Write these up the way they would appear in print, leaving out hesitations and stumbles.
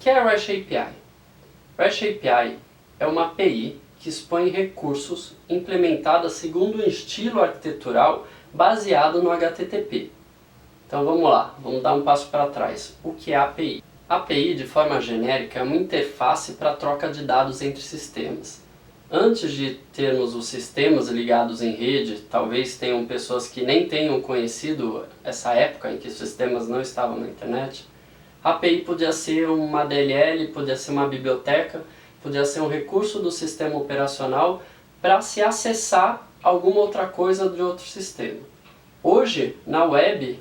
que é a REST API? REST API é uma API que expõe recursos implementadas segundo um estilo arquitetural baseado no HTTP. Então vamos lá, vamos dar um passo para trás. O que é a API? A API, de forma genérica, é uma interface para troca de dados entre sistemas. Antes de termos os sistemas ligados em rede, talvez tenham pessoas que nem tenham conhecido essa época em que os sistemas não estavam na internet, a API podia ser uma DLL, podia ser uma biblioteca, podia ser um recurso do sistema operacional para se acessar alguma outra coisa de outro sistema. Hoje, na web,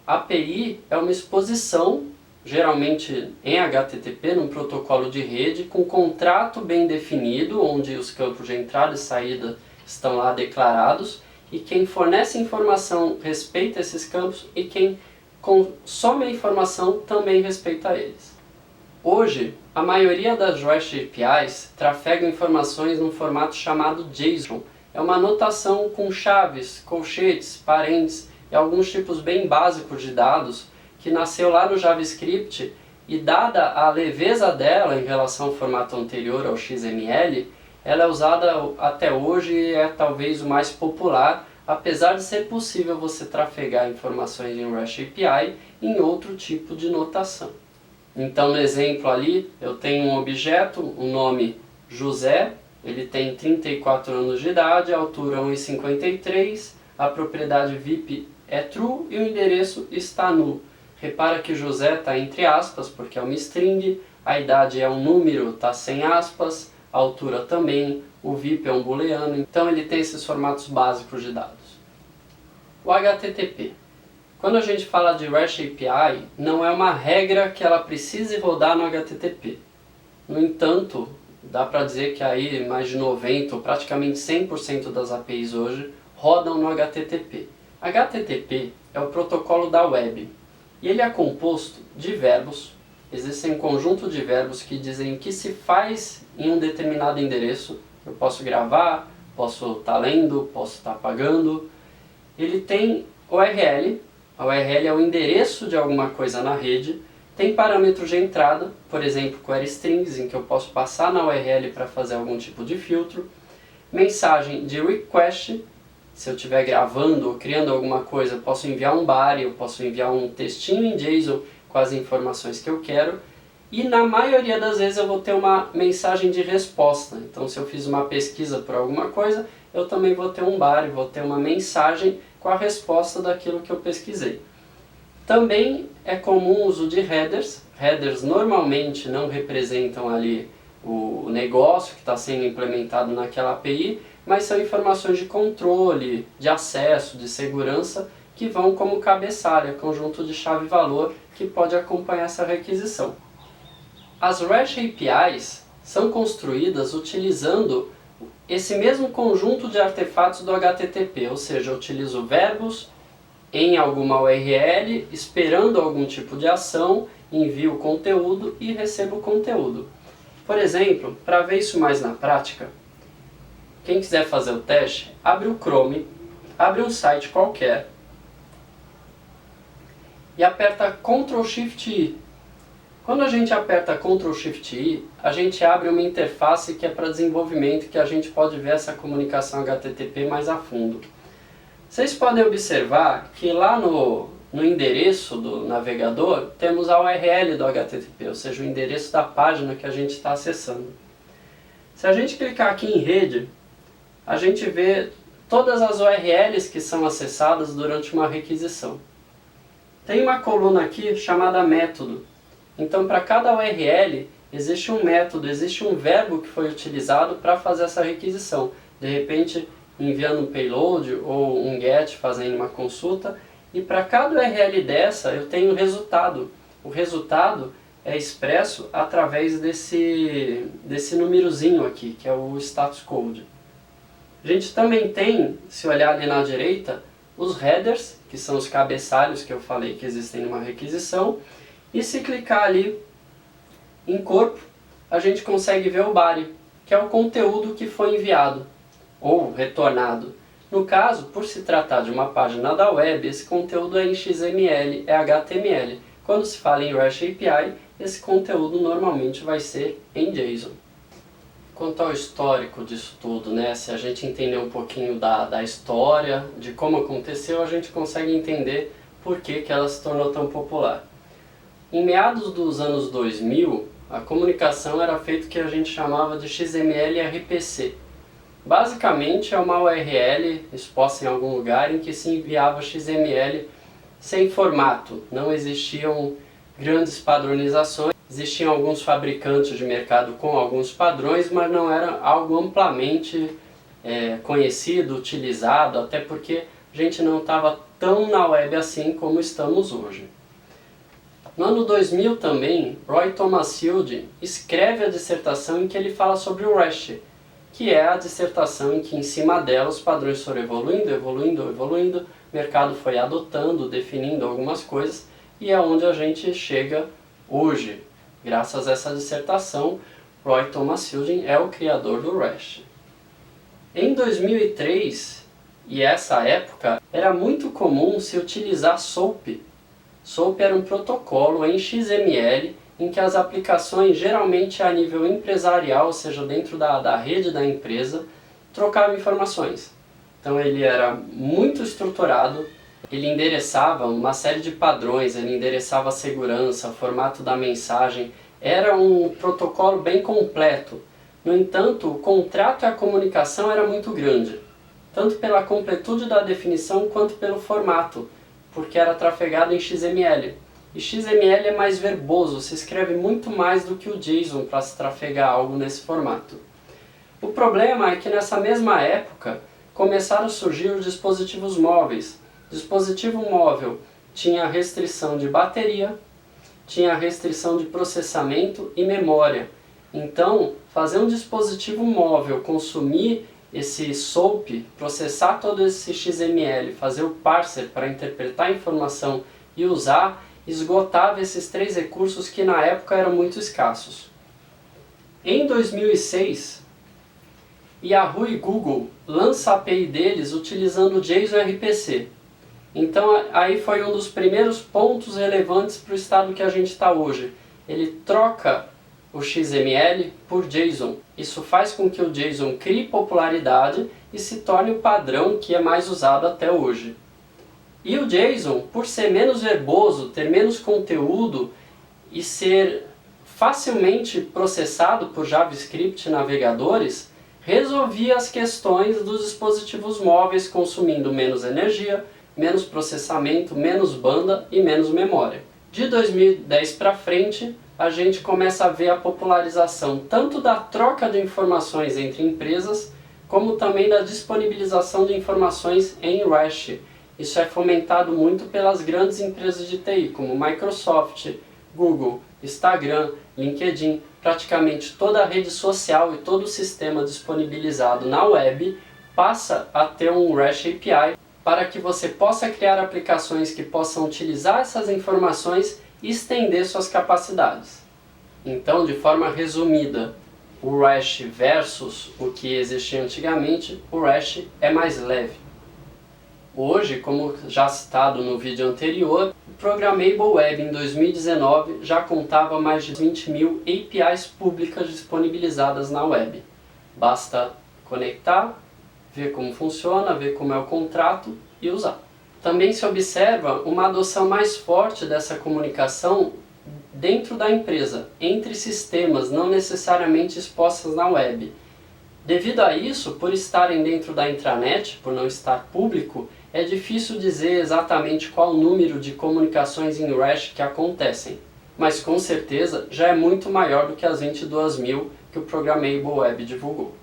a API é uma exposição, geralmente em HTTP, num protocolo de rede, com contrato bem definido, onde os campos de entrada e saída estão lá declarados, e quem fornece informação respeita esses campos e quem consome a informação também respeita eles. Hoje, a maioria das REST APIs trafegam informações num formato chamado JSON. É uma notação com chaves, colchetes, parênteses e alguns tipos bem básicos de dados que nasceu lá no JavaScript e, dada a leveza dela em relação ao formato anterior ao XML, ela é usada até hoje e é talvez o mais popular, apesar de ser possível você trafegar informações em REST API em outro tipo de notação. Então, no exemplo ali, eu tenho um objeto, o nome José, ele tem 34 anos de idade, a altura 1,53, a propriedade VIP é true e o endereço está null. Repara que José está entre aspas, porque é uma string, a idade é um número, está sem aspas, a altura também, o VIP é um booleano, então ele tem esses formatos básicos de dados. O HTTP. Quando a gente fala de REST API, não é uma regra que ela precise rodar no HTTP. No entanto, dá para dizer que aí mais de 90% ou praticamente 100% das APIs hoje rodam no HTTP. HTTP é o protocolo da web e ele é composto de verbos. Existem um conjunto de verbos que dizem o que se faz em um determinado endereço. Eu posso gravar, posso estar lendo, posso estar apagando. Ele tem URL. A URL é o endereço de alguma coisa na rede. Tem parâmetros de entrada, por exemplo, query strings, em que eu posso passar na URL para fazer algum tipo de filtro. Mensagem de request, se eu estiver gravando ou criando alguma coisa, eu posso enviar um body, eu posso enviar um textinho em JSON com as informações que eu quero. E na maioria das vezes eu vou ter uma mensagem de resposta. Então, se eu fiz uma pesquisa por alguma coisa, eu também vou ter um body, vou ter uma mensagem com a resposta daquilo que eu pesquisei. Também é comum o uso de headers. Headers normalmente não representam ali o negócio que está sendo implementado naquela API, mas são informações de controle, de acesso, de segurança, que vão como cabeçalho, conjunto de chave-valor que pode acompanhar essa requisição. As REST APIs são construídas utilizando esse mesmo conjunto de artefatos do HTTP, ou seja, eu utilizo verbos em alguma URL, esperando algum tipo de ação, envio o conteúdo e recebo o conteúdo. Por exemplo, para ver isso mais na prática, quem quiser fazer o teste, abre o Chrome, abre um site qualquer e aperta Ctrl Shift I. Quando a gente aperta Ctrl Shift I, a gente abre uma interface que é para desenvolvimento, que a gente pode ver essa comunicação HTTP mais a fundo. Vocês podem observar que lá no endereço do navegador temos a URL do HTTP, ou seja, o endereço da página que a gente está acessando. Se a gente clicar aqui em rede, a gente vê todas as URLs que são acessadas durante uma requisição. Tem uma coluna aqui chamada método. Então, para cada URL, existe um método, existe um verbo que foi utilizado para fazer essa requisição. De repente, enviando um payload ou um get, fazendo uma consulta. E para cada URL dessa, eu tenho o resultado. O resultado é expresso através desse númerozinho aqui, que é o status code. A gente também tem, se olhar ali na direita, os headers, que são os cabeçalhos que eu falei que existem numa requisição. E se clicar ali em corpo, a gente consegue ver o body, que é o conteúdo que foi enviado ou retornado. No caso, por se tratar de uma página da web, esse conteúdo é em XML, é HTML. Quando se fala em REST API, esse conteúdo normalmente vai ser em JSON. Quanto ao histórico disso tudo, se a gente entender um pouquinho da história, de como aconteceu, a gente consegue entender por que ela se tornou tão popular. Em meados dos anos 2000, a comunicação era feita o que a gente chamava de XML RPC. Basicamente é uma URL exposta em algum lugar em que se enviava XML sem formato. Não existiam grandes padronizações, existiam alguns fabricantes de mercado com alguns padrões, mas não era algo amplamente conhecido, utilizado, até porque a gente não estava tão na web assim como estamos hoje. No ano 2000 também, Roy Thomas Field escreve a dissertação em que ele fala sobre o REST, que é a dissertação em que em cima dela os padrões foram evoluindo, o mercado foi adotando, definindo algumas coisas, e é onde a gente chega hoje. Graças a essa dissertação, Roy Thomas Field é o criador do REST. Em 2003, e essa época, era muito comum se utilizar SOAP. SOAP era um protocolo em XML em que as aplicações, geralmente a nível empresarial, ou seja, dentro da rede da empresa, trocavam informações. Então ele era muito estruturado, ele endereçava uma série de padrões, ele endereçava a segurança, o formato da mensagem, era um protocolo bem completo. No entanto, o contrato e a comunicação era muito grande, tanto pela completude da definição quanto pelo formato, porque era trafegado em XML. E XML é mais verboso, se escreve muito mais do que o JSON para se trafegar algo nesse formato. O problema é que nessa mesma época começaram a surgir os dispositivos móveis. Dispositivo móvel tinha restrição de bateria, tinha restrição de processamento e memória. Então, fazer um dispositivo móvel consumir esse SOAP, processar todo esse XML, fazer o parser para interpretar a informação e usar, esgotava esses três recursos que na época eram muito escassos. Em 2006, Yahoo e Google lançam a API deles utilizando o JSON RPC. Então aí foi um dos primeiros pontos relevantes para o estado que a gente está hoje. Ele troca o XML por JSON. Isso faz com que o JSON crie popularidade e se torne o padrão que é mais usado até hoje. E o JSON, por ser menos verboso, ter menos conteúdo e ser facilmente processado por JavaScript navegadores, resolvia as questões dos dispositivos móveis consumindo menos energia, menos processamento, menos banda e menos memória. De 2010 para frente, a gente começa a ver a popularização tanto da troca de informações entre empresas, como também da disponibilização de informações em REST. Isso é fomentado muito pelas grandes empresas de TI, como Microsoft, Google, Instagram, LinkedIn. Praticamente toda a rede social e todo o sistema disponibilizado na web passa a ter um REST API para que você possa criar aplicações que possam utilizar essas informações e estender suas capacidades. Então, de forma resumida, o REST versus o que existia antigamente, o REST é mais leve. Hoje, como já citado no vídeo anterior, o Programmable Web em 2019 já contava mais de 20 mil APIs públicas disponibilizadas na web. Basta conectar, ver como funciona, ver como é o contrato e usar. Também se observa uma adoção mais forte dessa comunicação dentro da empresa, entre sistemas, não necessariamente expostas na web. Devido a isso, por estarem dentro da intranet, por não estar público, é difícil dizer exatamente qual o número de comunicações em REST que acontecem, mas com certeza já é muito maior do que as 22 mil que o Programmable Web divulgou.